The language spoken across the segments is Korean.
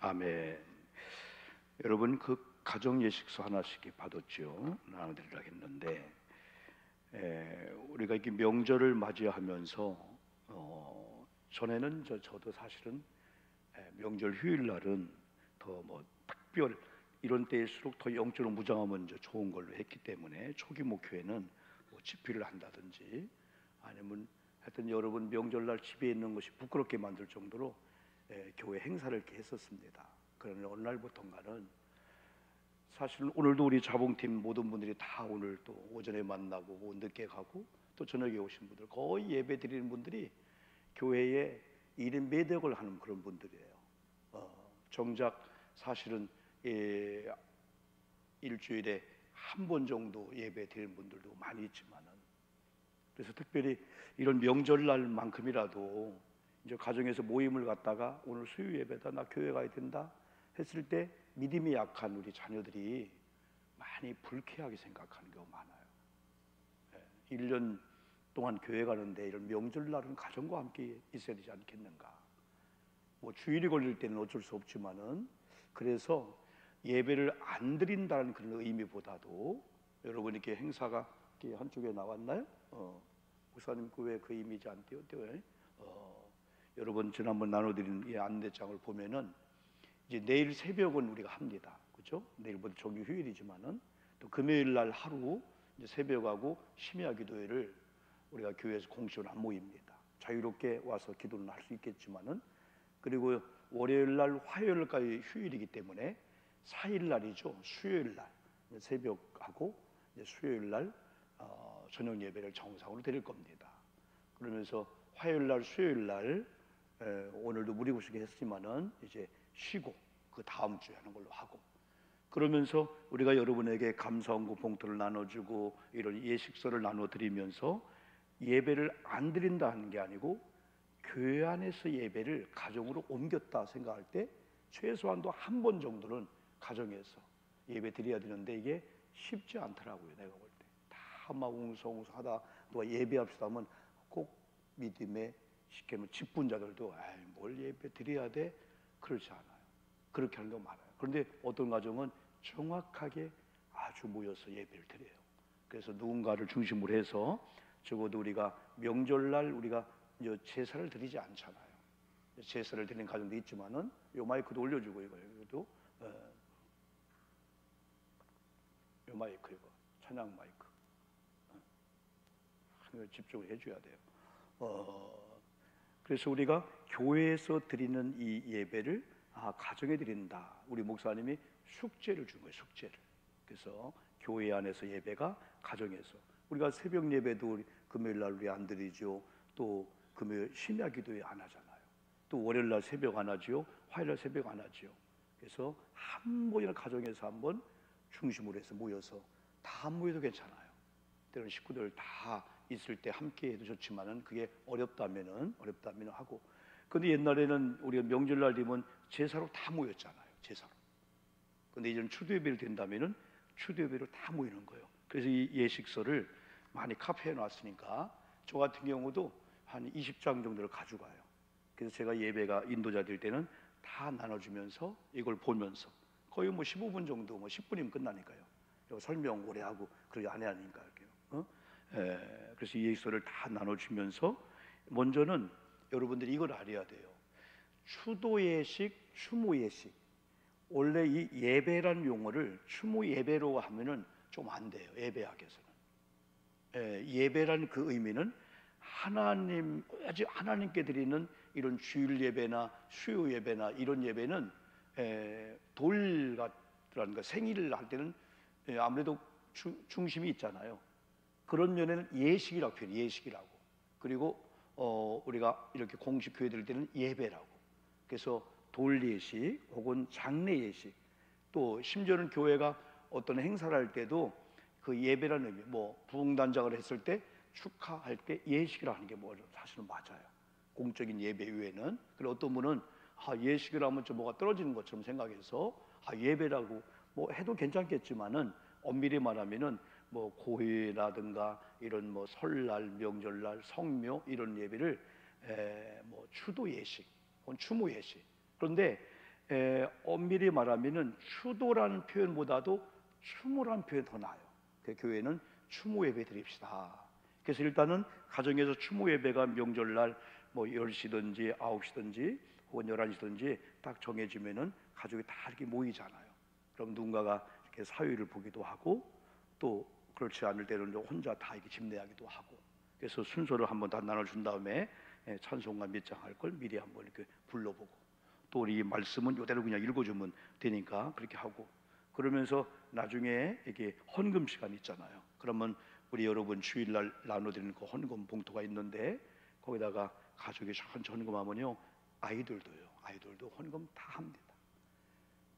아멘. 여러분 그 가정 예식서 하나씩 받았죠. 나눠드리려고 했는데 우리가 이렇게 명절을 맞이하면서 전에는 저도 사실은 명절 휴일 날은 더 뭐 특별 이런 때일수록 더 영적으로 무장하면 좋은 걸로 했기 때문에 초기 목표에는 뭐 집회를 한다든지 아니면 하여튼 여러분 명절날 집에 있는 것이 부끄럽게 만들 정도로 교회 행사를 이렇게 했었습니다. 그러나 어느 날부터인가는 사실은 오늘도 우리 자봉팀 모든 분들이 다 오늘 또 오전에 만나고 늦게 가고 또 저녁에 오신 분들 거의 예배 드리는 분들이 교회에 1인 매덕을 하는 그런 분들이에요. 정작 사실은 일주일에 한 번 정도 예배 드리는 분들도 많이 있지만은, 그래서 특별히 이런 명절날만큼이라도 이제 가정에서 모임을 갖다가 오늘 수요 예배다 나 교회 가야 된다 했을 때 믿음이 약한 우리 자녀들이 많이 불쾌하게 생각하는 경우가 많아요. 1년 동안 교회 가는데 이런 명절날은 가정과 함께 있어야 되지 않겠는가. 뭐 주일이 걸릴 때는 어쩔 수 없지만은, 그래서 예배를 안 드린다는 그런 의미보다도 여러분 이렇게 행사가 이렇게 한쪽에 나왔나요? 목사님 그 왜 그 이미지 안 띄웠대요? 여러분 지난번 나눠드린 이 안내장을 보면은 이제 내일 새벽은 우리가 합니다. 그렇죠? 내일부터 정규 휴일이지만은 또 금요일 날 하루 이제 새벽하고 심야 기도회를 우리가 교회에서 공식으로 안 모입니다. 자유롭게 와서 기도는 할 수 있겠지만은, 그리고 월요일 날 화요일까지 휴일이기 때문에 4일 날이죠. 수요일 날 새벽하고 이제 수요일 날 저녁 예배를 정상으로 드릴 겁니다. 그러면서 화요일 날 수요일 날 오늘도 무리구식에 했지만은 이제 쉬고 그 다음 주에 하는 걸로 하고, 그러면서 우리가 여러분에게 감사원고 봉투를 나눠주고 이런 예식서를 나눠드리면서 예배를 안 드린다는 게 아니고 교회 안에서 예배를 가정으로 옮겼다 생각할 때 최소한도 한 번 정도는 가정에서 예배 드려야 되는데 이게 쉽지 않더라고요. 내가 볼 때 다 막 웅성웅성하다 누가 예배합시다 하면 꼭 믿음의 쉽게 말하면 직분자들도 뭘 예배 드려야 돼? 그렇지 않아요. 그렇게 하는 경우가 많아요. 그런데 어떤 가정은 정확하게 아주 모여서 예배를 드려요. 그래서 누군가를 중심으로 해서 적어도 우리가 명절날 우리가 제사를 드리지 않잖아요. 제사를 드리는 가정도 있지만은 요 마이크도 올려주고 이것도 요 마이크 이거 찬양 마이크 집중을 해줘야 돼요. 그래서 우리가 교회에서 드리는 이 예배를 가정에 드린다. 우리 목사님이 숙제를 준 거예요. 숙제를. 그래서 교회 안에서 예배가 가정에서, 우리가 새벽 예배도 금요일 날 우리 안 드리죠. 또 금요일 심야 기도회 안 하잖아요. 또 월요일 날 새벽 안 하지요. 화요일 날 새벽 안 하지요. 그래서 한 번이나 가정에서 한번 중심으로 해서 모여서 다 안 모여도 괜찮아요. 때로는 식구들 다 있을 때 함께 해도 좋지만은 그게 어렵다면은 하고. 근데 옛날에는 우리가 명절날 되면 제사로 다 모였잖아요. 제사로. 근데 이제는 추도예배를 된다면은 추도예배로 다 모이는 거예요. 그래서 이 예식서를 많이 카피해 놨으니까 저 같은 경우도 한 20장 정도를 가져가요. 그래서 제가 예배가 인도자 될 때는 다 나눠주면서 이걸 보면서 거의 뭐 15분 정도, 뭐 10분이면 끝나니까요. 설명 오래 하고 그러지 안 해야 하니까 이렇게요. 그래서 이 예식서를 다 나눠주면서 먼저는 여러분들이 이걸 알아야 돼요. 추도 예식, 추모 예식. 원래 이 예배라는 용어를 추모 예배로 하면은 좀 안 돼요. 예배학에서는. 예배라는 그 의미는 아주 하나님께 드리는 이런 주일 예배나 수요 예배나 이런 예배는 돌 같은 거 생일을 할 때는 아무래도 중심이 있잖아요. 그런 면에는 예식이라고 표현해요. 예식이라고. 그리고 우리가 이렇게 공식 교회 드릴 때는 예배라고. 그래서 돌 예식 혹은 장례 예식, 또 심지어는 교회가 어떤 행사를 할 때도 그 예배라는 의미, 뭐 부흥단장을 했을 때 축하할 때 예식이라 하는 게 뭐 사실은 맞아요. 공적인 예배 외에는. 그리고 어떤 분은 예식을 하면 좀 뭐가 떨어지는 것처럼 생각해서 예배라고 뭐 해도 괜찮겠지만은 엄밀히 말하면은 뭐 고회라든가 이런 뭐 설날, 명절날, 성묘 이런 예배를 뭐 추도 예식 혹은 추모 예식. 그런데 엄밀히 말하면은 추도라는 표현보다도 추모라는 표현이 더 나아요. 그 교회는 추모 예배 드립시다. 그래서 일단은 가정에서 추모 예배가 명절날 뭐 10시든지 9시든지 혹은 11시든지 딱 정해지면은 가족이 다 이렇게 모이잖아요. 그럼 누군가가 이렇게 사회를 보기도 하고 또 그렇지 않을 때는 혼자 다 이렇게 집례하기도 하고, 그래서 순서를 한번 다 나눠준 다음에 찬송가 몇 장 할 걸 미리 한번 이렇게 불러보고, 또 우리 말씀은 이대로 그냥 읽어주면 되니까 그렇게 하고, 그러면서 나중에 이게 헌금 시간 있잖아요. 그러면 우리 여러분 주일날 나눠드리는 그 헌금 봉투가 있는데 거기다가 가족이 천천히 헌금하면요, 아이들도 헌금 다 합니다.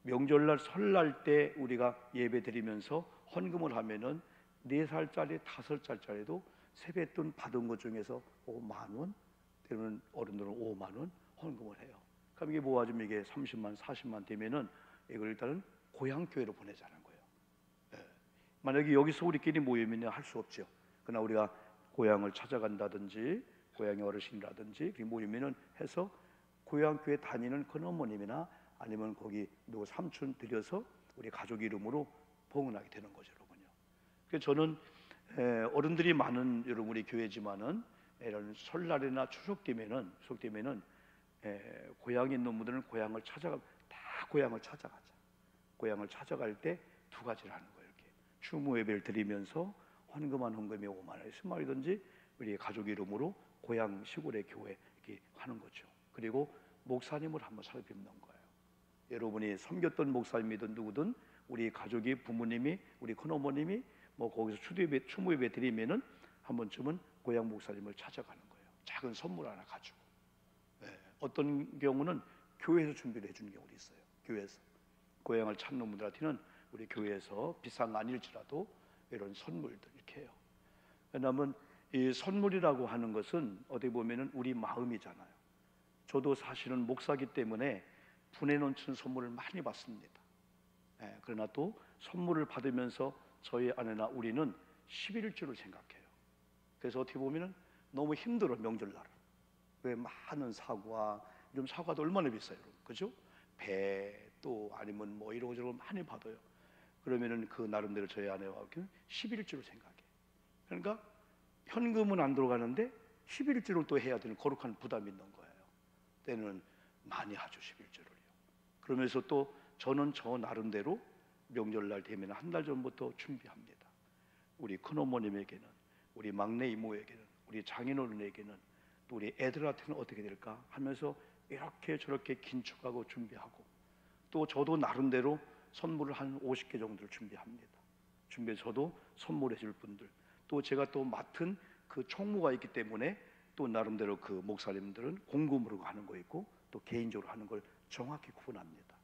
명절날 설날 때 우리가 예배 드리면서 헌금을 하면은 4살짜리 5살짜리도 세뱃돈 받은 것 중에서 5만 원, 때로는 어른들은 5만 원 헌금을 해요. 그럼 이게 모아지면 이게 30만 40만 되면은 이걸 일단은 고향 교회로 보내자는 거예요. 예. 만약에 여기서 우리끼리 모이면 할 수 없죠. 그러나 우리가 고향을 찾아간다든지 고향의 어르신이라든지 이렇게 모이면은 해서 고향 교회 다니는 큰어머님이나 아니면 거기 누구 삼촌 들여서 우리 가족 이름으로 봉헌하게 되는 거죠, 여러분요. 그래서 저는 어른들이 많은 여러분 우리 교회지만은 이런 설날이나 추석 되면은 고향에 있는 분들은 고향을 찾아가, 다 고향을 찾아가자. 고향을 찾아갈 때 두 가지를 하는 거예요. 이렇게 추모 예배를 드리면서 헌금한 헌금이 5만 원, 10만 원이든지 우리 가족 이름으로 고향 시골의 교회 이렇게 하는 거죠. 그리고 목사님을 한번 살펴보는 거예요. 여러분이 섬겼던 목사님이든 누구든 우리 가족이, 부모님이, 우리 큰어머님이 뭐 거기서 추모 예배 드리면은 한 번쯤은 고향 목사님을 찾아가는 거예요. 작은 선물 하나 가지고. 어떤 경우는 교회에서 준비를 해주는 경우도 있어요. 교회에서 고향을 찾는 분들한테는 우리 교회에서 비싼 거 아닐지라도 이런 선물들 이렇게 해요. 왜냐하면 이 선물이라고 하는 것은 어떻게 보면은 우리 마음이잖아요. 저도 사실은 목사기 때문에 분에 넘치는 선물을 많이 받습니다. 그러나 또 선물을 받으면서 저희 아내나 우리는 11조를 생각해요. 그래서 어떻게 보면은 너무 힘들어, 명절날. 왜 많은 사과, 요즘 사과도 얼마나 비싸요, 그죠? 배 또 아니면 뭐 이러고 저러고 많이 받아요. 그러면은 그 나름대로 저희 아내와 11조를 생각해. 그러니까 현금은 안 들어가는데 11조를 또 해야 되는 거룩한 부담이 있는 거예요. 때는 많이 하죠, 11조를요. 그러면서 또 저는 저 나름대로 명절날 되면 한 달 전부터 준비합니다. 우리 큰어머님에게는, 우리 막내 이모에게는, 우리 장인어른에게는, 또 우리 애들한테는 어떻게 될까 하면서 이렇게 저렇게 긴축하고 준비하고, 또 저도 나름대로 선물을 한 50개 정도를 준비합니다. 준비해서 저도 선물해 줄 분들, 또 제가 또 맡은 그 총무가 있기 때문에 또 나름대로 그 목사님들은 공금으로 하는 거 있고 또 개인적으로 하는 걸 정확히 구분합니다.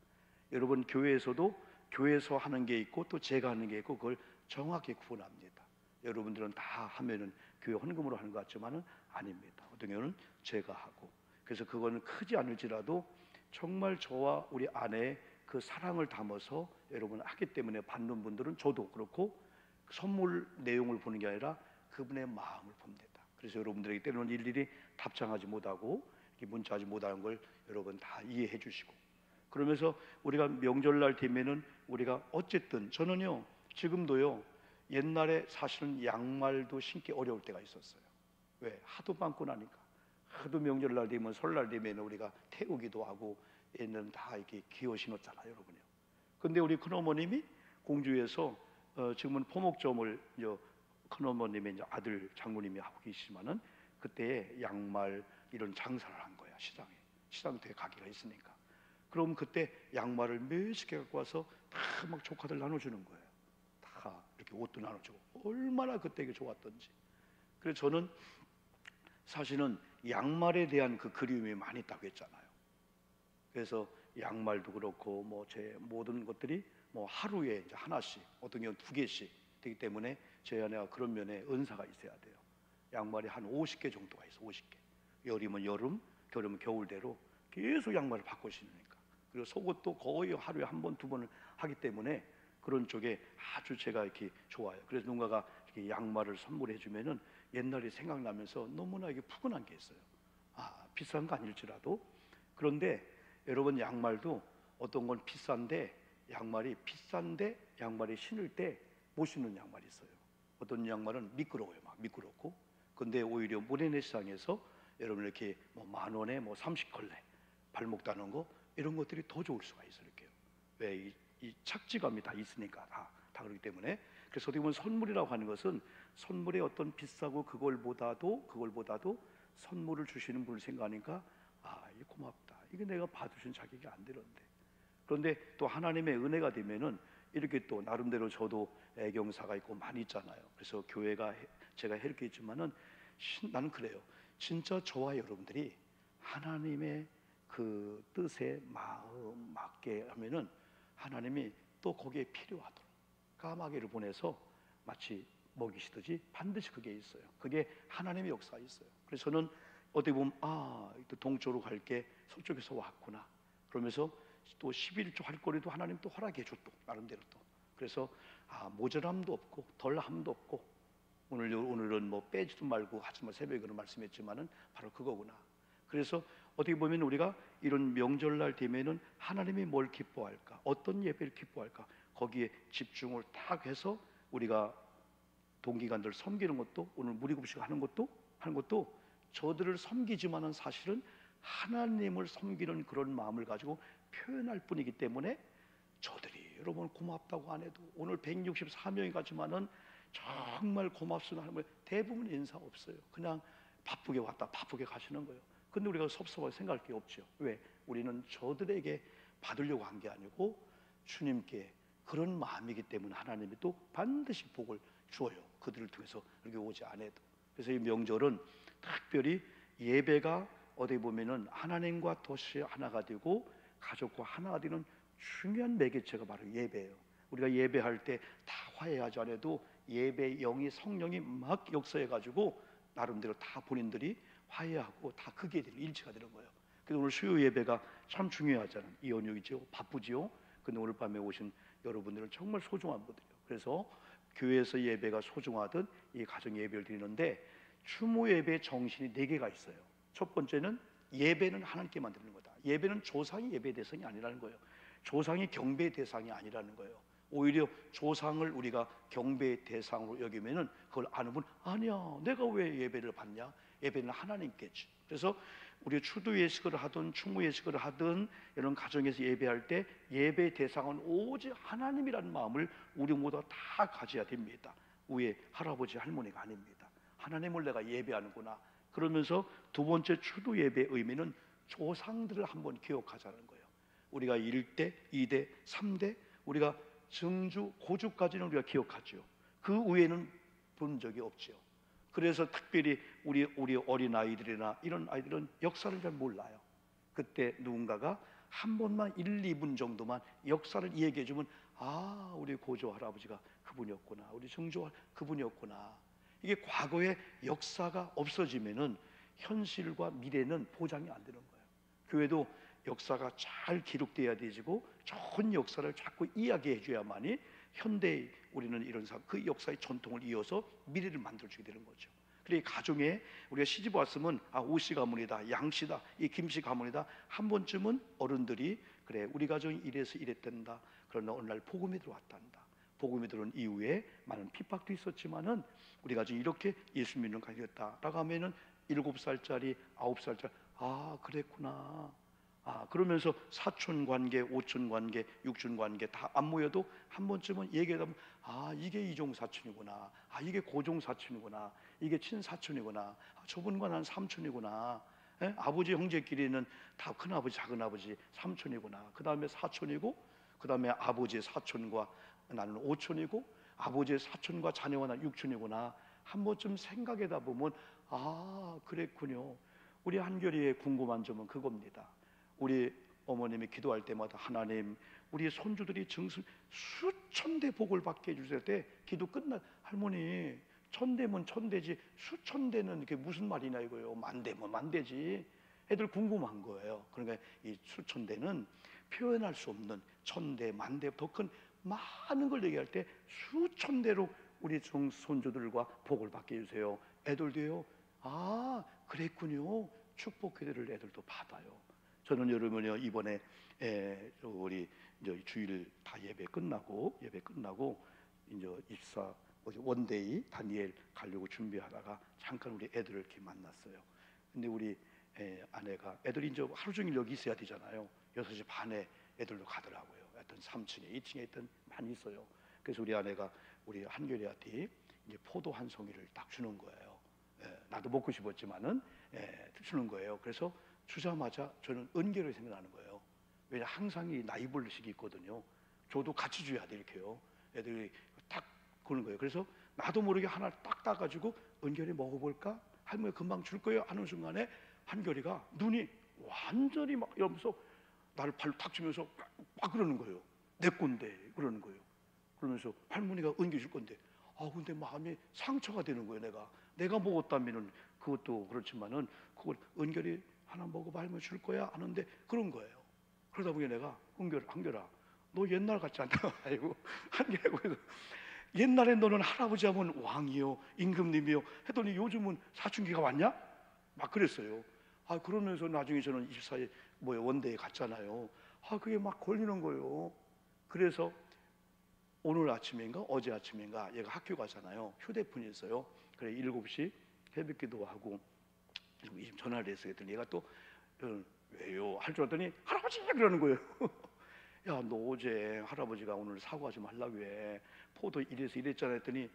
여러분 교회에서도 교회에서 하는 게 있고 또 제가 하는 게 있고 그걸 정확히 구분합니다. 여러분들은 다 하면은 교회 헌금으로 하는 것 같지만은 아닙니다. 어떤 경우는 제가 하고, 그래서 그거는 크지 않을지라도 정말 저와 우리 아내의 그 사랑을 담아서 여러분 하기 때문에 받는 분들은 저도 그렇고 선물 내용을 보는 게 아니라 그분의 마음을 봅니다. 그래서 여러분들에게 때로는 일일이 답장하지 못하고 문자하지 못하는 걸 여러분 다 이해해 주시고, 그러면서 우리가 명절날 되면은 우리가 어쨌든 저는요 지금도요 옛날에 사실은 양말도 신기 어려울 때가 있었어요. 왜? 하도 많고 나니까. 하도 명절날 되면 설날 되면 우리가 태우기도 하고 얘는 다 이렇게 기어 신었잖아요, 여러분요. 근데 우리 큰어머님이 공주에서 지금은 포목점을 큰어머님의 이제 아들 장모님이 하고 계시지만은 그때 양말 이런 장사를 한 거야, 시장터에 가게가 있으니까. 그럼 그때 양말을 몇십 개 갖고 와서 다 막 조카들 나눠주는 거예요. 다 이렇게 옷도 나눠주고 얼마나 그때 이게 좋았던지. 그래서 저는 사실은 양말에 대한 그 그리움이 많이 있다고 했잖아요. 그래서 양말도 그렇고 뭐 제 모든 것들이 뭐 하루에 이제 하나씩, 어떤 경우는 2개씩 되기 때문에 제 아내가 그런 면에 은사가 있어야 돼요. 양말이 한 50개 정도가 있어, 50개. 여름은 여름, 겨울은 겨울대로 계속 양말을 바꿔 신으니까. 그리고 속옷도 거의 하루에 한 번, 2번을 하기 때문에 그런 쪽에 아주 제가 이렇게 좋아요. 그래서 누군가가 이렇게 양말을 선물해 주면은 옛날이 생각나면서 너무나 이게 푸근한 게 있어요. 비싼 거 아닐지라도. 그런데 여러분 양말도 어떤 건 비싼데 양말이 신을 때 못 신는 양말이 있어요. 어떤 양말은 미끄러워요. 막 미끄럽고. 근데 오히려 모래내 시장에서 여러분 이렇게 뭐 10,000원에 뭐 30컬레 발목 다는 거 이런 것들이 더 좋을 수가 있어요. 이렇게. 왜 이 착지감이 다 있으니까 다 그렇기 때문에. 그래서 어떻게 보면 선물이라고 하는 것은 선물의 어떤 비싸고 그걸보다도 선물을 주시는 분을 생각하니까 이게 고맙다. 이게 내가 받으신 자격이 안 되는데. 그런데 또 하나님의 은혜가 되면은 이렇게 또 나름대로 저도 애경사가 있고 많이 있잖아요. 그래서 교회가 제가 이렇게 있지만은 나는 그래요. 진짜 저와 여러분들이 하나님의 그 뜻에 마음 맞게 하면은 하나님이 또 거기에 필요하도록 까마귀를 보내서 마치 먹이시듯이 반드시 그게 있어요. 그게 하나님의 역사가 있어요. 그래서 저는 어떻게 보면 또 동쪽으로 갈게 서쪽에서 왔구나. 그러면서 또 11조 할 거리도 하나님 또 허락해 줬고 나름대로 또. 그래서 모자람도 없고 덜함도 없고 오늘은 뭐 빼지도 말고 하지만 새벽에 그런 말씀했지만은 바로 그거구나. 그래서 어떻게 보면 우리가 이런 명절날 되면은 하나님이 뭘 기뻐할까, 어떤 예배를 기뻐할까, 거기에 집중을 딱 해서 우리가 동기간들 섬기는 것도 오늘 무리급식 하는 것도 저들을 섬기지만은 사실은 하나님을 섬기는 그런 마음을 가지고 표현할 뿐이기 때문에 저들이 여러분 고맙다고 안 해도 오늘 164명이 가지만은 정말 고맙습니다 하는 거예요. 대부분 인사 없어요. 그냥 바쁘게 왔다 바쁘게 가시는 거예요. 근데 우리가 섭섭하게 생각할 게 없죠. 왜? 우리는 저들에게 받으려고 한 게 아니고 주님께 그런 마음이기 때문에 하나님이 또 반드시 복을 주어요. 그들을 통해서 그렇게 오지 않아도. 그래서 이 명절은 특별히 예배가 어디 보면은 하나님과 도시 하나가 되고 가족과 하나가 되는 중요한 매개체가 바로 예배예요. 우리가 예배할 때 다 화해하지 않아도 예배 영이 성령이 막 역사해 가지고 나름대로 다 본인들이 화해하고 다 그게 되는 일치가 되는 거예요. 그래서 오늘 수요 예배가 참 중요하잖아요. 이연육이죠. 바쁘지요. 근데 오늘 밤에 오신 여러분들은 정말 소중한 분들이에요. 그래서 교회에서 예배가 소중하듯 이 가정 예배를 드리는데 추모 예배의 정신이 4개가 있어요. 첫 번째는 예배는 하나님께만 드리는 거다. 예배는 조상이 예배 대상이 아니라는 거예요. 조상이 경배 대상이 아니라는 거예요. 오히려 조상을 우리가 경배의 대상으로 여기면은 그걸 아는 분 아니야. 내가 왜 예배를 받냐? 예배는 하나님께지. 그래서 우리 추도 예식을 하든 추모 예식을 하든 이런 가정에서 예배할 때 예배 대상은 오직 하나님이라는 마음을 우리 모두 다 가져야 됩니다. 위에 할아버지 할머니가 아닙니다. 하나님을 내가 예배하는구나. 그러면서 두 번째 추도 예배의 의미는 조상들을 한번 기억하자는 거예요. 우리가 1대, 2대, 3대 우리가 증주, 고주까지는 우리가 기억하죠. 그 위에는 본 적이 없죠. 그래서 특별히 우리 어린 아이들이나 이런 아이들은 역사를 잘 몰라요. 그때 누군가가 한 번만 1, 2분 정도만 역사를 얘기해 주면 우리 고조 할아버지가 그분이었구나. 우리 증조 그분이었구나. 이게 과거의 역사가 없어지면은 현실과 미래는 보장이 안 되는 거예요. 교회도 역사가 잘 기록돼야 되지고 좋은 역사를 자꾸 이야기해 줘야만이 현대의 우리는 이런 그 역사의 전통을 이어서 미래를 만들어주게 되는 거죠. 그래 가정에 우리가 시집 왔으면 오씨 가문이다, 양씨다, 이 김씨 가문이다. 한 번쯤은 어른들이 그래 우리 가정이 이래서 이랬단다. 그러나 어느 날 복음이 들어왔단다. 복음이 들어온 이후에 많은 핍박도 있었지만은 우리 가정이 이렇게 예수 믿는 가정이었다라고 하면은 7살짜리, 9살짜리 그랬구나. 그러면서 사촌 관계, 오촌 관계, 육촌 관계 다 안 모여도 한 번쯤은 얘기하다 보면 이게 이종 사촌이구나. 이게 고종 사촌이구나. 이게 친사촌이구나. 저분과 난 삼촌이구나. 아버지 형제끼리는 다 큰아버지, 작은아버지, 삼촌이구나. 그 다음에 사촌이고 그 다음에 아버지의 사촌과 나는 오촌이고 아버지의 사촌과 자녀와 나는 육촌이구나. 한 번쯤 생각하다 보면 그랬군요. 우리 한결이의 궁금한 점은 그겁니다. 우리 어머님이 기도할 때마다 하나님 우리 손주들이 증수 수천 대 복을 받게 해주실 때 기도 끝나 할머니 천대면 천대지 수천 대는 그게 무슨 말이냐 이거예요. 만대면 만대지. 애들 궁금한 거예요. 그러니까 이 수천 대는 표현할 수 없는 천대 만대 더 큰 많은 걸 얘기할 때 수천 대로 우리 손주들과 복을 받게 해주세요. 애들도요. 그랬군요. 축복 기도를 애들도 받아요. 저는 여러분요 이번에 우리 이제 주일 다 예배 끝나고 이제 입사 원데이 다니엘 가려고 준비하다가 잠깐 우리 애들을 이렇게 만났어요. 근데 우리 아내가 애들이 이제 하루 종일 여기 있어야 되잖아요. 6시 반에 애들도 가더라고요. 하여튼 3층에 2층에 있던 많이 있어요. 그래서 우리 아내가 우리 한결이한테 이제 포도 한 송이를 딱 주는 거예요. 나도 먹고 싶었지만은 주는 거예요. 그래서 주자마자 저는 은결이 생각나는 거예요. 왜냐 항상 이 나이볼식이 있거든요. 저도 같이 줘야 돼 이렇게요. 애들이 딱 그러는 거예요. 그래서 나도 모르게 하나 딱 따가지고 은결이 먹어볼까? 할머니 금방 줄 거예요 하는 순간에 한결이가 눈이 완전히 막 이러면서 나를 발로 탁 주면서 막 그러는 거예요. 내 건데 그러는 거예요. 그러면서 할머니가 은결 줄 건데 근데 마음이 상처가 되는 거예요. 내가 먹었다면은 그것도 그렇지만은 그걸 은결이 하나 먹어봐 할머니 줄 거야 하는데 그런 거예요. 그러다 보니 내가 한결아 너 옛날 같지 않다. 아이고 한결이 그래서 옛날에 너는 할아버지 하면 왕이요 임금님이요 했더니 요즘은 사춘기가 왔냐? 막 그랬어요. 그러면서 나중에 저는 24에 원대에 갔잖아요. 그게 막 걸리는 거예요. 그래서 오늘 아침인가 어제 아침인가 얘가 학교 가잖아요. 휴대폰이 있어요. 그래 7시 새벽기도 하고 지금 전화를 했어요. 했더니 얘가 또 왜요? 할 줄 알았더니 할아버지 그러는 거예요. 야, 너 어제 할아버지가 오늘 사과 좀 하려고 해. 포도 이래서 이랬잖아 했더니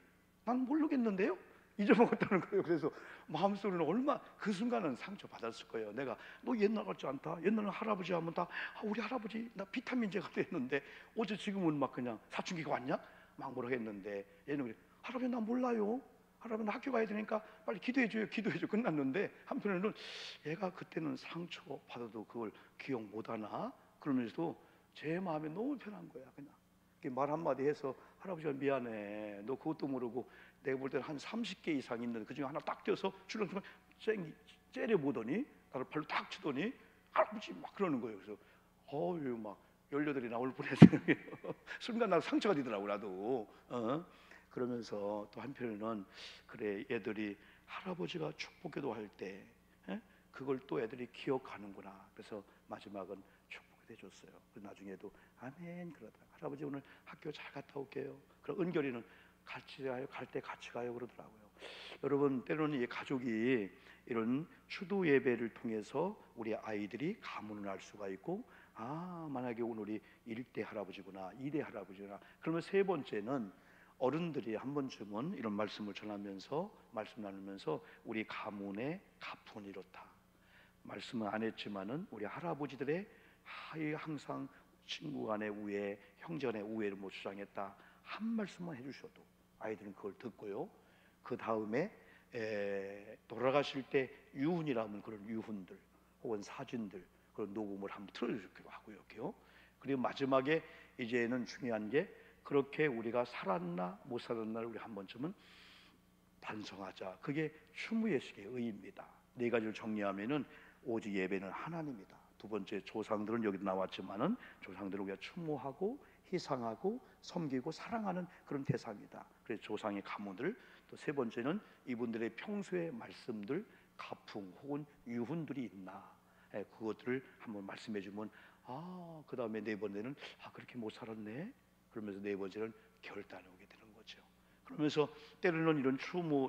난 모르겠는데요? 잊어먹었다는 거예요. 그래서 마음속으로는 얼마 그 순간은 상처 받았을 거예요. 내가 너 옛날 같지 않다. 옛날에 할아버지 하면 다 우리 할아버지 나 비타민제가 됐는데 어제 지금은 막 그냥 사춘기가 왔냐? 막 뭐라 했는데 얘는 그래 할아버지 나 몰라요. 할아버지 나 학교 가야 되니까 빨리 기도해줘요. 기도해줘. 끝났는데 한편으로는 얘가 그때는 상처 받아도 그걸 기억 못하나? 그러면서도 제 마음이 너무 편한 거야. 그냥 말 한마디 해서 할아버지가 미안해. 너 그것도 모르고 내가 볼 때는 한 30개 이상 있는 그 중에 하나 딱 떼어서 출렁출렁 째려보더니 나를 발로 딱 치더니 할아버지 막 그러는 거예요. 그래서 막 18이 나올 뻔했어요. 순간 나도 상처가 되더라고 나도. 그러면서 또 한편으로는 그래 애들이 할아버지가 축복기도 할 때 그걸 또 애들이 기억하는구나. 그래서 마지막은 축복이 돼줬어요. 나중에도 아멘 그러더라고요. 할아버지 오늘 학교 잘 갔다 올게요. 그럼 은결이는 같이 가요. 갈 때 같이 가요 그러더라고요. 여러분 때로는 이 가족이 이런 추도 예배를 통해서 우리 아이들이 가문을 알 수가 있고 만약에 오늘이 1대 할아버지구나 2대 할아버지구나 그러면 세 번째는 어른들이 한 번쯤은 이런 말씀을 전하면서 말씀 나누면서 우리 가문의 가풍은 이렇다. 말씀은 안 했지만은 우리 할아버지들의 항상 친구 간의 우애, 형제 간의 우애를 못 주장했다. 한 말씀만 해주셔도 아이들은 그걸 듣고요. 그 다음에 돌아가실 때 유훈이라면 그런 유훈들 혹은 사진들 그런 녹음을 한번 틀어주기도 하고요. 그리고 마지막에 이제는 중요한 게 그렇게 우리가 살았나 못 살았나를 우리 한 번쯤은 반성하자. 그게 추무예식의 의의입니다. 네 가지를 정리하면은 오직 예배는 하나님이다. 두 번째 조상들은 여기도 나왔지만은 조상들을 우리가 추모하고 희상하고 섬기고 사랑하는 그런 대상이다. 그래서 조상의 가문들 또 세 번째는 이분들의 평소의 말씀들 가풍 혹은 유훈들이 있나 그것들을 한번 말씀해 주면 그 다음에 네 번째는 그렇게 못 살았네 그러면서 네 번째는 결단을 오게 되는 거죠. 그러면서 때로는 이런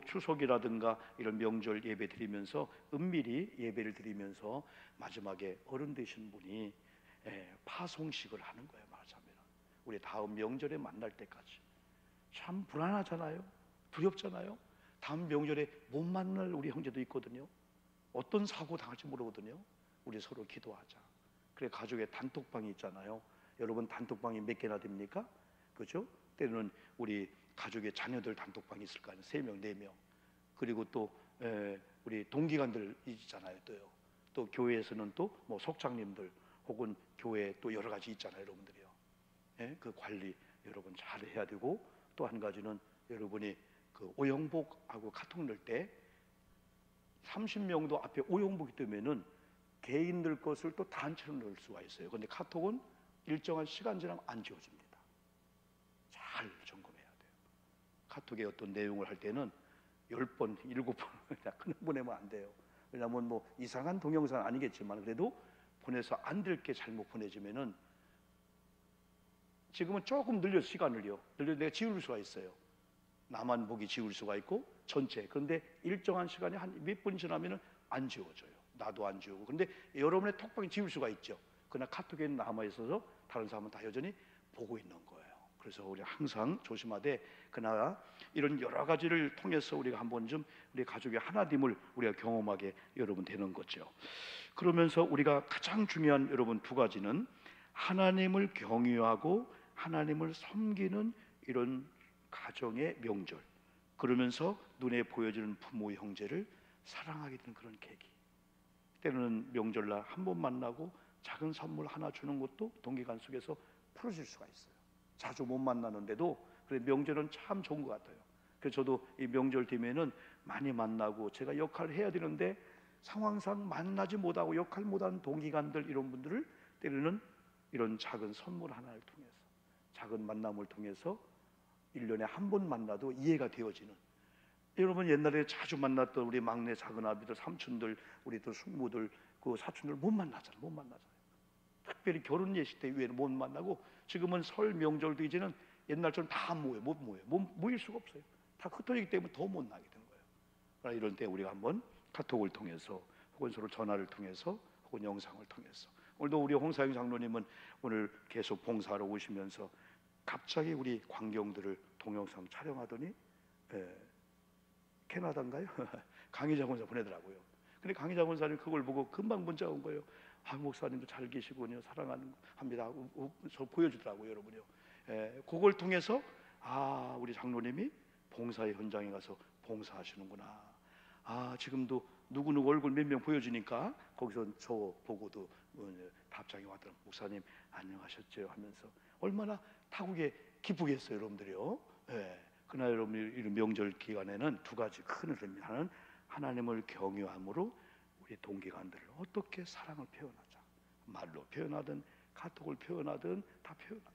추석이라든가 이런 명절 예배 드리면서 은밀히 예배를 드리면서 마지막에 어른 되신 분이 파송식을 하는 거예요. 말하자면 우리 다음 명절에 만날 때까지 참 불안하잖아요. 두렵잖아요. 다음 명절에 못 만날 우리 형제도 있거든요. 어떤 사고 당할지 모르거든요. 우리 서로 기도하자. 그래 가족의 단톡방이 있잖아요. 여러분 단톡방이 몇 개나 됩니까? 그렇죠? 때로는 우리 가족의 자녀들 단톡방이 있을 거 아니에요. 3명, 4명. 그리고 또 우리 동기간들 있잖아요. 또 교회에서는 또 뭐 속장님들 혹은 교회 또 여러 가지 있잖아요. 여러분들이요. 그 관리 여러분 잘 해야 되고 또 한 가지는 여러분이 그 오형복하고 카톡 넣을 때 30명도 앞에 오형복이 뜨면은 개인들 것을 또 단체로 넣을 수가 있어요. 그런데 카톡은 일정한 시간 지나면 안 지워집니다. 잘 점검해야 돼요. 카톡에 어떤 내용을 할 때는 10번, 7번 그냥 보내면 안 돼요. 왜냐하면 뭐 이상한 동영상 아니겠지만 그래도 보내서 안 될 게 잘못 보내지면은 지금은 조금 늘려서 시간을요. 늘려 내가 지울 수가 있어요. 나만 보기 지울 수가 있고 전체. 그런데 일정한 시간이 한 몇 분 지나면은 안 지워져요. 나도 안 지우고. 근데 여러분의 톡방에 지울 수가 있죠. 그러나 카톡에 남아 있어서 다른 사람은 다 여전히 보고 있는 거예요. 그래서 우리 항상 조심하되, 그러나 이런 여러 가지를 통해서 우리가 한 번쯤 우리 가족의 하나됨을 우리가 경험하게 여러분 되는 거죠. 그러면서 우리가 가장 중요한 여러분 두 가지는 하나님을 경유하고 하나님을 섬기는 이런 가정의 명절, 그러면서 눈에 보여지는 부모 형제를 사랑하게 되는 그런 계기. 때로는 명절날 한 번 만나고 작은 선물 하나 주는 것도 동기간 속에서 풀어질 수가 있어요. 자주 못 만나는데도 그래, 명절은 참 좋은 것 같아요. 그래서 저도 이 명절 되면은 많이 만나고 제가 역할을 해야 되는데 상황상 만나지 못하고 역할 못하는 동기간들, 이런 분들을 때로는 이런 작은 선물 하나를 통해서, 작은 만남을 통해서 1년에 한 번 만나도 이해가 되어지는, 여러분 옛날에 자주 만났던 우리 막내 작은 아비들, 삼촌들, 우리 또 숙모들, 그 사촌들 못 만나잖아요. 특별히 결혼 예식 때 외에는 못 만나고, 지금은 설 명절도 이제는 옛날처럼 다 모여 못 모여요. 모일 수가 없어요. 다 흩어지기 때문에 더 못 나게 되는 거예요. 그러나 이런 때 우리가 한번 카톡을 통해서 혹은 서로 전화를 통해서 혹은 영상을 통해서, 오늘도 우리 홍사영 장로님은 오늘 계속 봉사하러 오시면서 갑자기 우리 광경들을 동영상 촬영하더니 캐나다인가요? 강희자 권사 보내더라고요. 근데 강희자 권사님 그걸 보고 금방 문자 온 거예요. 아, 목사님도 잘 계시군요, 사랑합니다. 저 보여주더라고요, 여러분요. 그걸 통해서 아, 우리 장로님이 봉사의 현장에 가서 봉사하시는구나. 아, 지금도 누구누구 얼굴 몇 명 보여주니까 거기서 저 보고도 답장이 왔더라고요. 목사님 안녕하셨죠 하면서 얼마나 타국에 기쁘겠어요, 여러분들이요. 그러나 여러분, 이런 명절 기간에는 두 가지 큰 흐름이, 하나는 하나님을 경유함으로 우리 동기간들을 어떻게 사랑을 표현하자, 말로 표현하든 카톡을 표현하든 다 표현하자.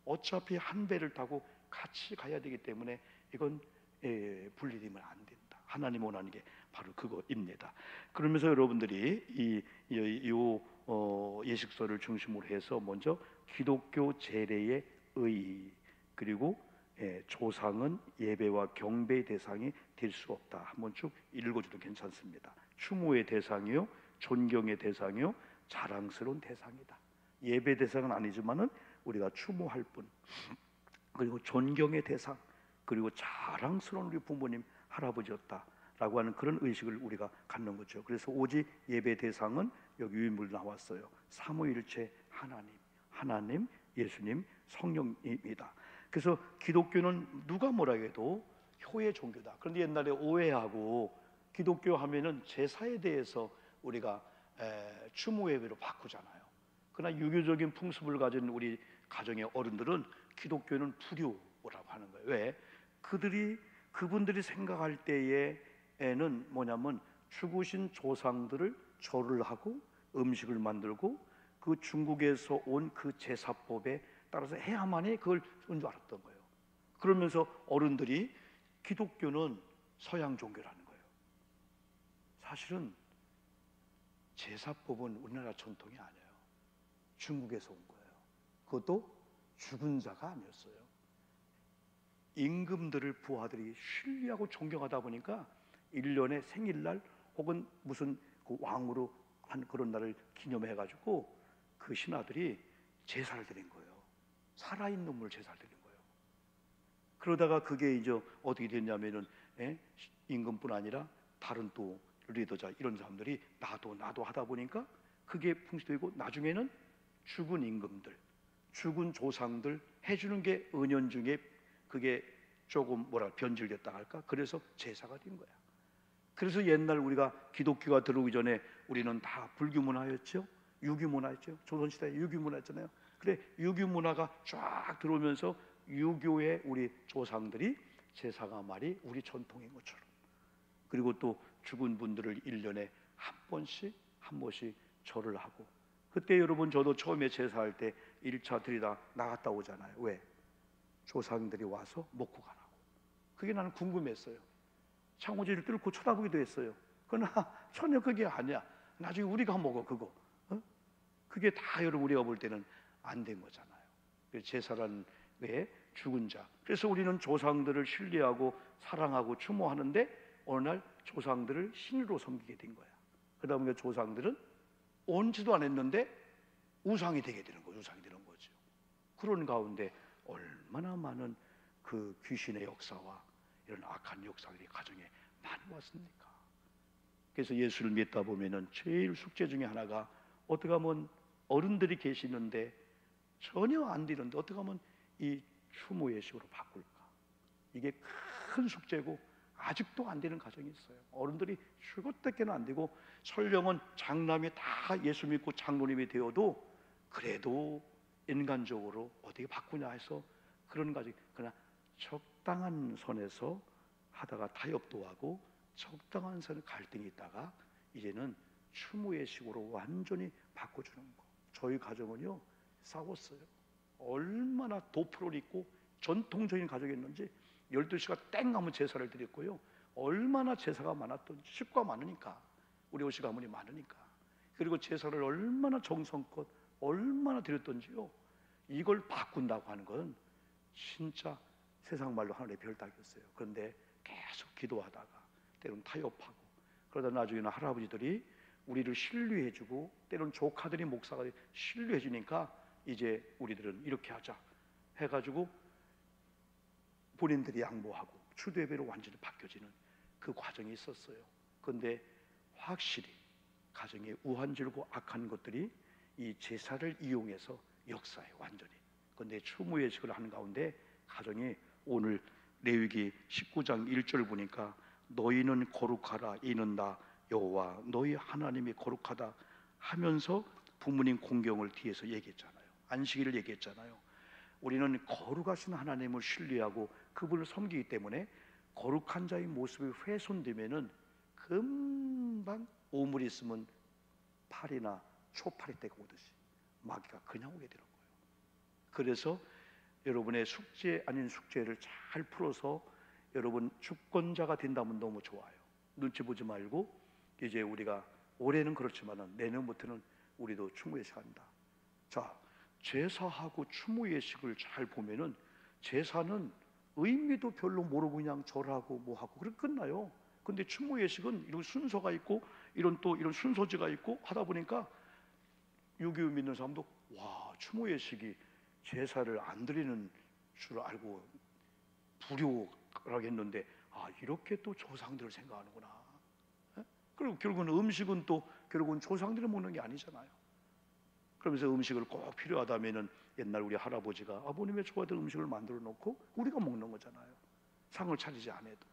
어차피 한 배를 타고 같이 가야 되기 때문에 이건 분리되면 안 된다. 하나님 원하는 게 바로 그거입니다. 그러면서 여러분들이 이 예식서를 중심으로 해서 먼저 기독교 제례의 의, 그리고 조상은 예배와 경배의 대상이 될 수 없다. 한번 쭉 읽어줘도 괜찮습니다. 추모의 대상이요, 존경의 대상이요, 자랑스러운 대상이다. 예배 대상은 아니지만은 우리가 추모할 분, 그리고 존경의 대상, 그리고 자랑스러운 우리 부모님, 할아버지였다라고 하는 그런 의식을 우리가 갖는 거죠. 그래서 오직 예배 대상은 여기 유인물 나왔어요. 삼위일체 하나님, 예수님, 성령입니다. 그래서 기독교는 누가 뭐라 해도 효의 종교다. 그런데 옛날에 오해하고 기독교 하면은 제사에 대해서 우리가 추모 예배로 바꾸잖아요. 그러나 유교적인 풍습을 가진 우리 가정의 어른들은 기독교는 불효라고 하는 거예요. 왜? 그분들이 생각할 때에는 뭐냐면 죽으신 조상들을 절을 하고 음식을 만들고 그 중국에서 온 그 제사법에 따라서 해야만이 그걸 줄 알았던 거예요. 그러면서 어른들이 기독교는 서양 종교라는 거예요. 사실은 제사법은 우리나라 전통이 아니에요. 중국에서 온 거예요. 그것도 죽은 자가 아니었어요. 임금들을 부하들이 신뢰하고 존경하다 보니까 1년에 생일날 혹은 무슨 그 왕으로 한 그런 날을 기념해가지고 그 신하들이 제사를 드린 거예요. 살아있는 놈을 제사를 드린 거예요. 그러다가 그게 이제 어떻게 됐냐면은 임금뿐 아니라 다른 또 리더자 이런 사람들이 나도 하다 보니까 그게 풍시되고, 나중에는 죽은 임금들, 죽은 조상들 해주는 게 은연중에 그게 조금 변질됐다 할까? 그래서 제사가 된 거야. 그래서 옛날 우리가 기독교가 들어오기 전에 우리는 다 불교 문화였죠. 유교 문화였죠. 조선시대에 유교 문화였잖아요. 그래, 유교 문화가 쫙 들어오면서 유교의 우리 조상들이 제사가 말이 우리 전통인 것처럼, 그리고 또 죽은 분들을 1년에 한 번씩 절을 하고, 그때 여러분 저도 처음에 제사할 때 1차 들이다 나갔다 오잖아요. 왜? 조상들이 와서 먹고 가라고. 그게 나는 궁금했어요. 창호지를 뚫고 쳐다보기도 했어요. 그러나 전혀 그게 아니야. 나중에 우리가 먹어 그거. 그게 다 여러분 우리가 볼 때는 안 된 거잖아요. 제사라는 왜 죽은 자. 그래서 우리는 조상들을 신뢰하고 사랑하고 추모하는데 어느 날 조상들을 신으로 섬기게 된 거야. 그러다 보니까 조상들은 옳지도 않았는데 우상이 되게 되는 거죠. 우상이 되는 거죠. 그런 가운데 얼마나 많은 그 귀신의 역사와 이런 악한 역사들이 가정에 많이 왔습니까? 그래서 예수를 믿다 보면은 제일 숙제 중에 하나가 어떻게 하면 어른들이 계시는데 전혀 안 되는데 어떻게 하면 이 추모 예식으로 바꿀까? 이게 큰 숙제고 아직도 안 되는 가정이 있어요. 어른들이 죽을 때까지는 안 되고 설령은 장남이 다 예수 믿고 장로님이 되어도 그래도 인간적으로 어떻게 바꾸냐 해서 그런 가정. 그러나 적당한 선에서 하다가 타협도 하고 적당한 선에 갈등이 있다가 이제는 추모 예식으로 완전히 바꿔주는 거. 저희 가정은요 싸웠어요. 얼마나 도프를 입고 전통적인 가정이었는지 12시가 땡 하면 제사를 드렸고요. 얼마나 제사가 많았던지 식구가 많으니까 우리 오씨 가문이 많으니까 그리고 제사를 얼마나 정성껏 얼마나 드렸던지요. 이걸 바꾼다고 하는 건 진짜 세상 말로 하늘의 별 따기였어요. 그런데 계속 기도하다가 때로는 타협하고 그러다 나중에는 할아버지들이 우리를 신뢰해주고 때로는 조카들이 목사가 신뢰해주니까 이제 우리들은 이렇게 하자 해가지고 본인들이 양보하고 추도예배로 완전히 바뀌어지는 그 과정이 있었어요. 그런데 확실히 가정에 우한줄고 악한 것들이 이 제사를 이용해서 역사에 완전히. 그런데 추모 예식을 하는 가운데 가정이 오늘 레위기 19장 1절 보니까 너희는 거룩하라 이는 나 여호와 너희 하나님이 거룩하다 하면서 부모님 공경을 뒤에서 얘기했잖아요. 안식일을 얘기했잖아요. 우리는 거룩하신 하나님을 신뢰하고 그분을 섬기기 때문에 거룩한 자의 모습이 훼손되면은 금방 오물이 있으면 팔이나 초파리 때가 오듯이 마귀가 그냥 오게 되는 거예요. 그래서 여러분의 숙제 아닌 숙제를 잘 풀어서 여러분 주권자가 된다면 너무 좋아요. 눈치 보지 말고 이제 우리가 올해는 그렇지만은 내년부터는 우리도 추모 예식한다. 자, 제사하고 추모 예식을 잘 보면은 제사는 의미도 별로 모르고 그냥 절하고 뭐하고 그렇게 끝나요. 근데 추모 예식은 이런 순서가 있고 이런 또 이런 순서지가 있고 하다 보니까 유교 믿는 사람도 와 추모 예식이 제사를 안 드리는 줄 알고 불효라겠는데 아 이렇게 또 조상들을 생각하는구나. 그리고 결국은 음식은 또 결국은 조상들이 먹는 게 아니잖아요. 그러면서 음식을 꼭 필요하다면은 옛날 우리 할아버지가 아버님의 좋아하던 음식을 만들어 놓고 우리가 먹는 거잖아요. 상을 차리지 않아도.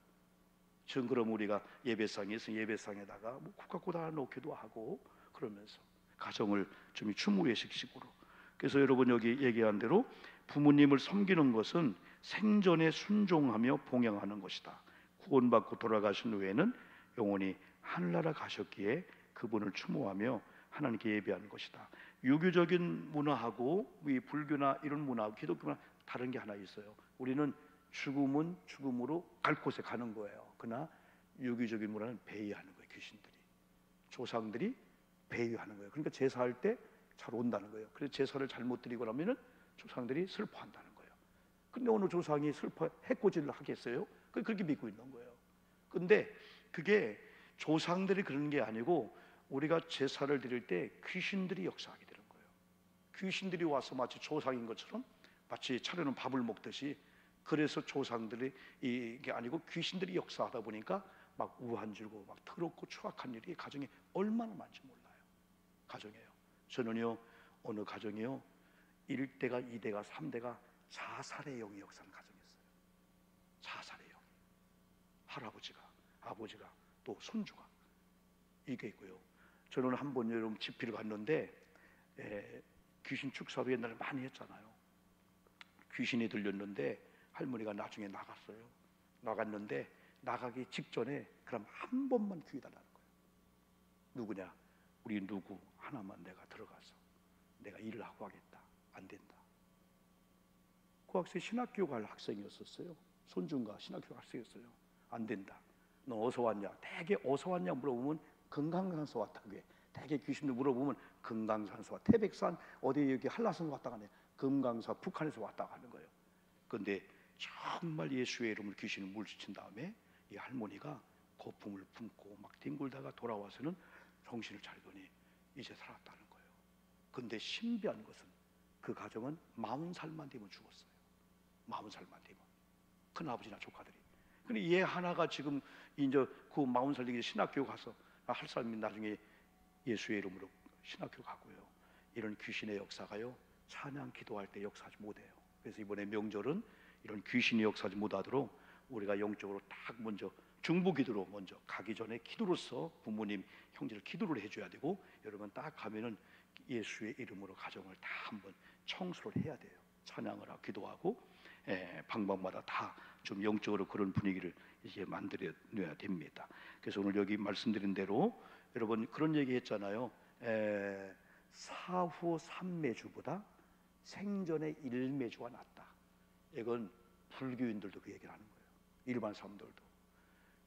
지금 그럼 우리가 예배상에 있으면 예배상에다가 뭐 국화꽃 하나 놓기도 하고 그러면서 가정을 좀 추모 예식식으로. 그래서 여러분 여기 얘기한 대로 부모님을 섬기는 것은 생전에 순종하며 봉양하는 것이다. 구원받고 돌아가신 후에는 영원히 하늘나라 가셨기에 그분을 추모하며 하나님께 예배하는 것이다. 유교적인 문화하고 이 불교나 이런 문화하고 기독교 문화 다른 게 하나 있어요. 우리는 죽음은 죽음으로 갈 곳에 가는 거예요. 그러나 유교적인 문화는 배회하는 거예요. 귀신들이 조상들이 배회하는 거예요. 그러니까 제사할 때 잘 온다는 거예요. 그래서 제사를 잘못 드리고 나면은 조상들이 슬퍼한다는 거예요. 근데 어느 조상이 슬퍼 해코지를 하겠어요? 그렇게 믿고 있는 거예요. 근데 그게 조상들이 그러는 게 아니고 우리가 제사를 드릴 때 귀신들이 역사하게 되는 거예요. 귀신들이 와서 마치 조상인 것처럼 마치 차려놓은 밥을 먹듯이 그래서 조상들이 이게 아니고 귀신들이 역사하다 보니까 막 우한줄고 막 더럽고 추악한 일이 가정에 얼마나 많지 몰라요. 가정이에요. 저는요 어느 가정이요 1대가 2대가 3대가 자살의 영이 역사하는 가정이었어요. 자살의 영. 할아버지가 아버지가 또 손주가 이게 있고요. 저는 한번 여러분 집회를 갔는데 귀신 축사도 옛날에 많이 했잖아요. 귀신이 들렸는데 할머니가 나중에 나갔어요. 나갔는데 나가기 직전에 그럼 한 번만 기회 달라는 거예요. 누구냐? 우리 누구 하나만 내가 들어가서 내가 일을 하고 하겠다. 안 된다. 그 학생이 신학교 갈 학생이었었어요. 손주인가 신학교 학생이었어요. 안 된다. 너 어디서 왔냐? 되게 어디서 왔냐 물어보면 금강산에서 왔다고 해. 대개 귀신들 물어보면 금강산에서 태백산 어디 여기 한라산 왔다 가네. 금강산 북한에서 왔다 가는 거예요. 그런데 정말 예수의 이름으로 귀신을 물리친 다음에 이 할머니가 거품을 품고 막 뒹굴다가 돌아와서는 정신을 차리더니 이제 살았다는 거예요. 그런데 신비한 것은 그 가정은 40살만 되면 죽었어요. 40살만 되면 큰아버지나 조카들이. 근데 얘 하나가 지금 이제 그 40살 되기 신학교 가서 할 사람이 나중에 예수의 이름으로 신학교 가고요. 이런 귀신의 역사가요, 찬양 기도할 때 역사하지 못해요. 그래서 이번에 명절은 이런 귀신이 역사하지 못하도록 우리가 영적으로 딱 먼저 중보기도로 먼저 가기 전에 기도로서 부모님, 형제를 기도를 해줘야 되고, 여러분 딱 가면은 예수의 이름으로 가정을 다 한번 청소를 해야 돼요. 찬양을 하고 기도하고 방방마다 다 좀 영적으로 그런 분위기를 이제 만들어 놔야 됩니다. 그래서 오늘 여기 말씀드린 대로 여러분 그런 얘기 했잖아요. 사후 3매주보다 생전의 1매주가 낫다. 이건 불교인들도 그 얘기를 하는 거예요. 일반 사람들도.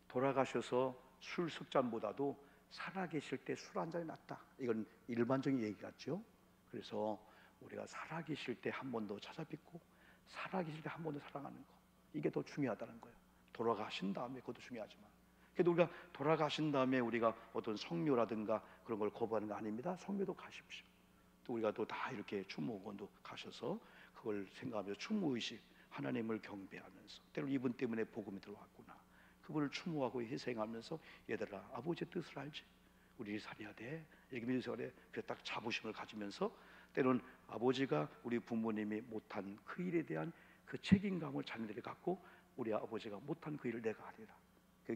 돌아가셔서 술 석잔보다도 살아계실 때 술 한 잔이 낫다. 이건 일반적인 얘기 같죠. 그래서 우리가 살아계실 때 한 번 더 찾아뵙고 살아계실 때 한 번 더 사랑하는 거, 이게 더 중요하다는 거예요. 돌아가신 다음에 그것도 중요하지만, 그래도 우리가 돌아가신 다음에 우리가 어떤 성묘라든가 그런 걸 거부하는 거 아닙니다. 성묘도 가십시오. 또 우리가 또 다 이렇게 추모원도 가셔서 그걸 생각하면서 추모의식, 하나님을 경배하면서, 때로는 이분 때문에 복음이 들어왔구나, 그분을 추모하고 희생하면서 얘들아 아버지의 뜻을 알지, 우리 살아야 돼, 이렇게 믿으셔야 돼. 그래서 딱 자부심을 가지면서 때로는 아버지가 우리 부모님이 못한 그 일에 대한 그 책임감을 자녀들이 갖고, 우리 아버지가 못한 그 일을 내가 하리라.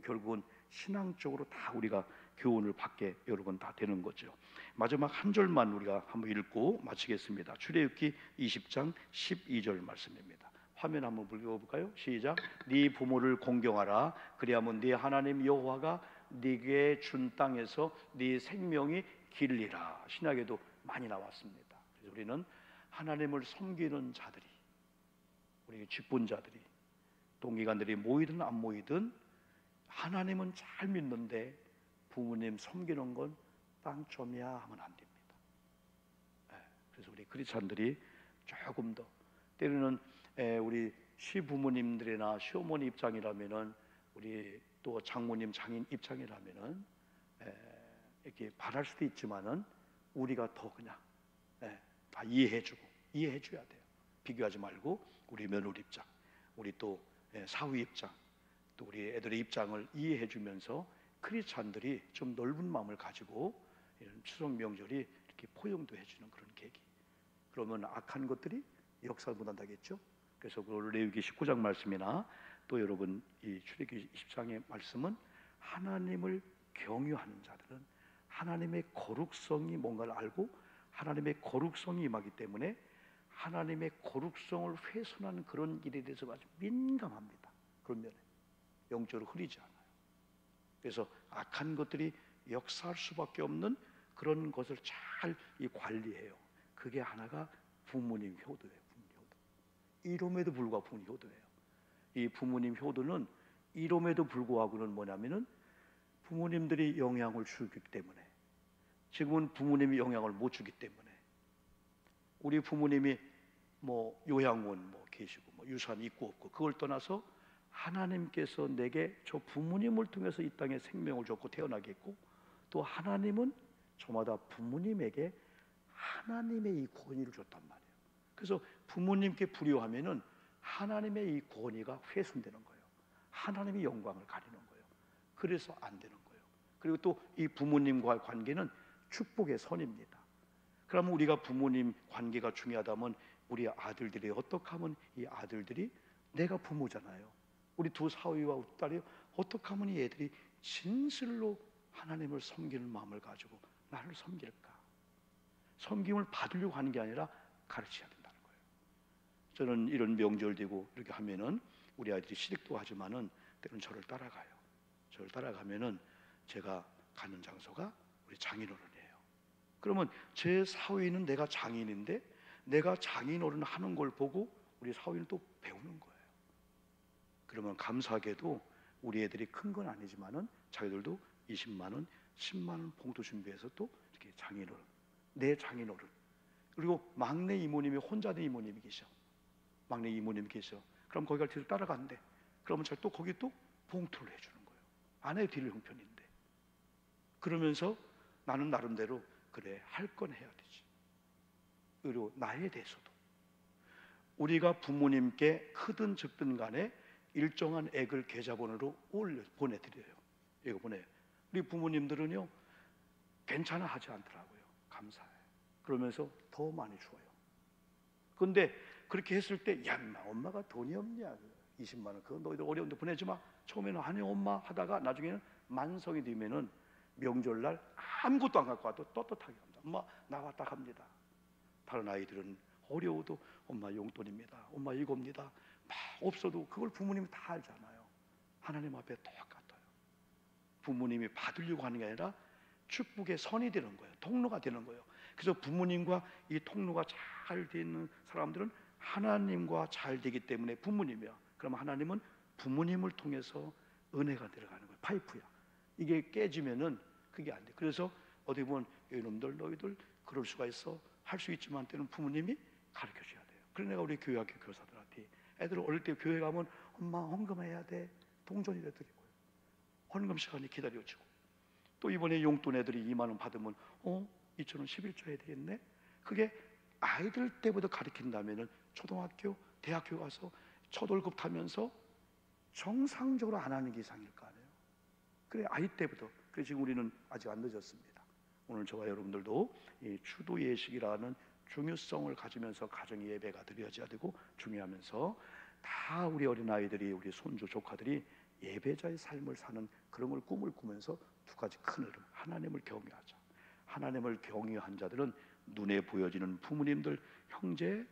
결국은 신앙적으로 다 우리가 교훈을 받게 여러분 다 되는 거죠. 마지막 한 절만 우리가 한번 읽고 마치겠습니다. 출애굽기 20장 12절 말씀입니다. 화면 한번 읽어볼까요? 시작. 네 부모를 공경하라. 그리하면 네 하나님 여호와가 네게 준 땅에서 네 생명이 길리라. 신약에도 많이 나왔습니다. 그래서 우리는 하나님을 섬기는 자들이, 우리 직분자들이, 동기관들이 모이든 안 모이든 하나님은 잘 믿는데 부모님 섬기는 건 빵점이야 하면 안 됩니다. 그래서 우리 크리스찬들이 조금 더, 때로는 우리 시부모님들이나 시어머니 입장이라면은, 우리 또 장모님, 장인 입장이라면은 이렇게 바랄 수도 있지만은 우리가 더 그냥 다 이해해줘야 돼요. 비교하지 말고 우리 며느리 입장, 우리 또 사위 입장, 또 우리 애들의 입장을 이해해주면서 크리스찬들이 좀 넓은 마음을 가지고 이런 추석 명절이 이렇게 포용도 해주는 그런 계기. 그러면 악한 것들이 역사를 못한다겠죠. 그래서 그 레위기 19장 말씀이나 또 여러분 이 출애굽기 20장의 말씀은 하나님을 경유하는 자들은 하나님의 거룩성이 뭔가를 알고 하나님의 거룩성이 임하기 때문에 하나님의 거룩성을 훼손하는 그런 일에 대해서 아주 민감합니다. 그런 면에 영적으로 흐리지 않아요. 그래서 악한 것들이 역사할 수밖에 없는 그런 것을 잘 관리해요. 그게 하나가 부모님 효도예요. 부모님 효도. 이름에도 불구하고 부모님 효도예요. 이 부모님 효도는 이름에도 불구하고는 뭐냐면은 부모님들이 영향을 주기 때문에, 지금은 부모님이 영향을 못 주기 때문에, 우리 부모님이 뭐 요양원 뭐 계시고 뭐 유산 있고 없고 그걸 떠나서 하나님께서 내게 저 부모님을 통해서 이 땅에 생명을 줬고 태어나게 했고, 또 하나님은 저마다 부모님에게 하나님의 이 권위를 줬단 말이에요. 그래서 부모님께 불효하면은 하나님의 이 권위가 훼손되는 거예요. 하나님의 영광을 가리는 거예요. 그래서 안 되는 거예요. 그리고 또 이 부모님과의 관계는 축복의 선입니다. 그러면 우리가 부모님 관계가 중요하다면 우리 아들들이 어떻게 하면 이 아들들이, 내가 부모잖아요. 우리 두 사위와 딸이 어떻게 하면 이 애들이 진실로 하나님을 섬기는 마음을 가지고 나를 섬길까? 섬김을 받으려고 하는 게 아니라 가르쳐야 된다는 거예요. 저는 이런 명절 되고 이렇게 하면은 우리 아이들이 시댁도 하지만은 때로는 저를 따라가요. 저를 따라가면은 제가 가는 장소가 우리 장인어른이에요. 그러면 제 사위는 내가 장인인데 내가 장인어른 하는 걸 보고 우리 사위는 또 배우는 거예요. 그러면 감사하게도 우리 애들이 큰 건 아니지만은 자기들도 20만 원, 10만 원 봉투 준비해서 또 이렇게 장인어른, 내 장인어른, 그리고 막내 이모님이 혼자 된 이모님이 계셔. 막내 이모님이 계셔. 그럼 거기 갈 때 따라간대. 그러면 또 거기 또 봉투를 해주는 거예요. 아내 드릴 형편인데. 그러면서 나는 나름대로 그래, 할 건 해야 되지. 그리고 나에 대해서도 우리가 부모님께 크든 적든 간에 일정한 액을 계좌번호로 보내드려요. 이거 보내요. 우리 부모님들은요, 괜찮아 하지 않더라고요. 감사해. 그러면서 더 많이 줘요. 그런데 그렇게 했을 때, 야, 엄마가 돈이 없냐, 20만 원 그거 너희들 어려운데 보내지 마. 처음에는 아니 엄마 하다가 나중에는 만성이 되면은 명절날 아무것도 안 갖고 와도 떳떳하게 합니다. 엄마 나왔다 갑니다. 다른 아이들은 어려워도 엄마 용돈입니다, 엄마 이겁니다, 막 없어도 그걸 부모님이 다 알잖아요. 하나님 앞에 똑같아요. 부모님이 받으려고 하는 게 아니라 축복의 선이 되는 거예요. 통로가 되는 거예요. 그래서 부모님과 이 통로가 잘 되는 사람들은 하나님과 잘 되기 때문에 부모님이야. 그럼 하나님은 부모님을 통해서 은혜가 들어가는 거예요. 파이프야. 이게 깨지면은 그게 안 돼. 그래서 어디 보면 이놈들 너희들 그럴 수가 있어, 할 수 있지만 때는 부모님이 가르쳐 줘야 돼요. 그래서 내가 우리 교회학교 교사들한테 애들 어릴 때 교회 가면 엄마 헌금해야 돼, 동전이 되더라고요. 헌금 시간이 기다려지고, 또 이번에 용돈 애들이 2만 원 받으면 2,000원 11조 해야 되겠네. 그게 아이들 때부터 가르친다면은 초등학교, 대학교 가서 첫 월급 타면서 정상적으로 안 하는 게 이상일 거 아니에요. 그래, 아이 때부터. 그래서 지금 우리는 아직 안 늦었습니다. 오늘 저와 여러분들도 이 추도 예식이라는 중요성을 가지면서 가정 예배가 드려져야 되고 중요하면서, 다 우리 어린아이들이, 우리 손주 조카들이 예배자의 삶을 사는 그런 걸 꿈을 꾸면서 두 가지 큰 흐름, 하나님을 경외하자. 하나님을 경외한 자들은 눈에 보여지는 부모님들, 형제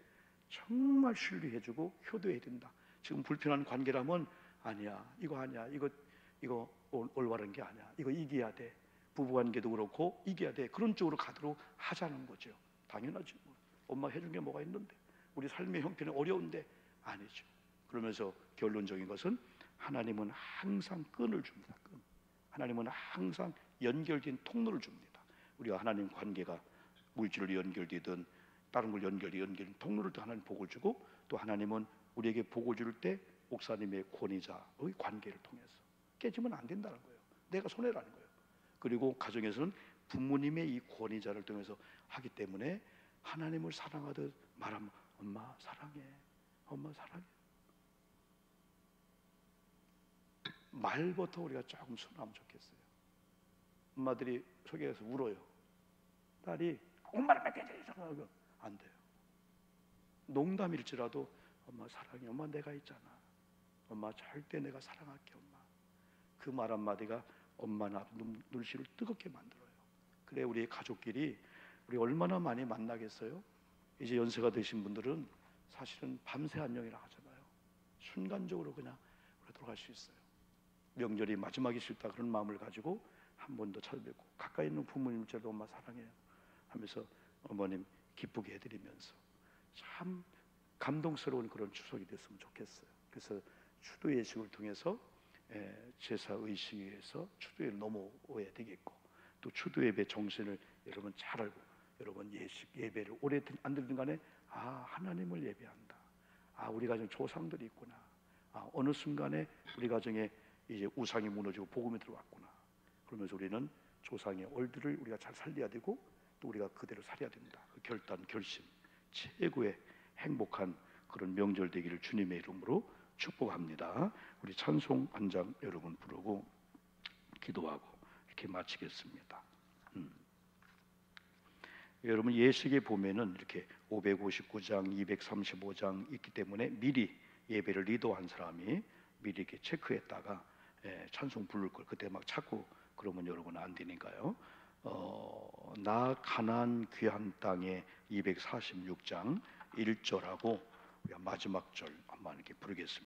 정말 신뢰해주고 효도해야 된다. 지금 불편한 관계라면 아니야, 이거 아니야, 이거 올바른 게 아니야, 이거 이겨야 돼. 부부관계도 그렇고 이겨야 돼. 그런 쪽으로 가도록 하자는 거죠. 당연하지. 엄마 해준 게 뭐가 있는데, 우리 삶의 형편이 어려운데. 아니죠. 그러면서 결론적인 것은 하나님은 항상 끈을 줍니다. 끈. 하나님은 항상 연결된 통로를 줍니다. 우리가 하나님 관계가 물질로 연결되든 다른 걸 연결된 통로를 또 하나님 복을 주고, 또 하나님은 우리에게 복을 줄 때 목사님의 권위자의 관계를 통해서 깨지면 안 된다는 거예요. 내가 손해라는 거예요. 그리고 가정에서는 부모님의 이 권위자를 통해서 하기 때문에 하나님을 사랑하듯 말하면 엄마 사랑해, 엄마 사랑해. 말부터 우리가 조금 순하면 좋겠어요. 엄마들이 속에서 울어요. 딸이 엄마를 뺏겨야 사랑하고 안 돼요. 농담일지라도 엄마 사랑해, 엄마 내가 있잖아, 엄마 절대 내가 사랑할게 엄마. 그 말 한마디가 엄마나 눈시를 뜨겁게 만들어요. 그래, 우리 가족끼리 우리 얼마나 많이 만나겠어요? 이제 연세가 되신 분들은 사실은 밤새 안녕이라 하잖아요. 순간적으로 그냥 우리 돌아갈 수 있어요. 명절이 마지막일 수 있다, 그런 마음을 가지고 한 번 더 찾아뵙고, 가까이 있는 부모님들도 엄마 사랑해요 하면서 어머님 기쁘게 해드리면서 참 감동스러운 그런 추석이 됐으면 좋겠어요. 그래서 추도 예식을 통해서 제사 의식에서 추도에 넘어와야 되겠고, 또 추도 예배 정신을 여러분 잘 알고, 여러분 예배를 오래 안 들든 간에 하나님을 예배한다. 우리 가정 조상들이 있구나. 어느 순간에 우리 가정에 이제 우상이 무너지고 복음이 들어왔구나. 그러면서 우리는 조상의 얼들을 우리가 잘 살려야 되고, 또 우리가 그대로 살아야 된다. 그 결단, 결심, 최고의 행복한 그런 명절 되기를 주님의 이름으로 축복합니다. 우리 찬송 한 장 여러분 부르고 기도하고 이렇게 마치겠습니다. 여러분 예식에 보면은 이렇게 559장, 235장 있기 때문에 미리 예배를 리더한 사람이 미리 이렇게 체크했다가 찬송 부를 걸 그때 막 찾고 그러면 여러분 안 되니까요. 나 가나안 귀한 땅에 246장 1절하고 우리가 마지막 절 한번 이렇게 부르겠습니다.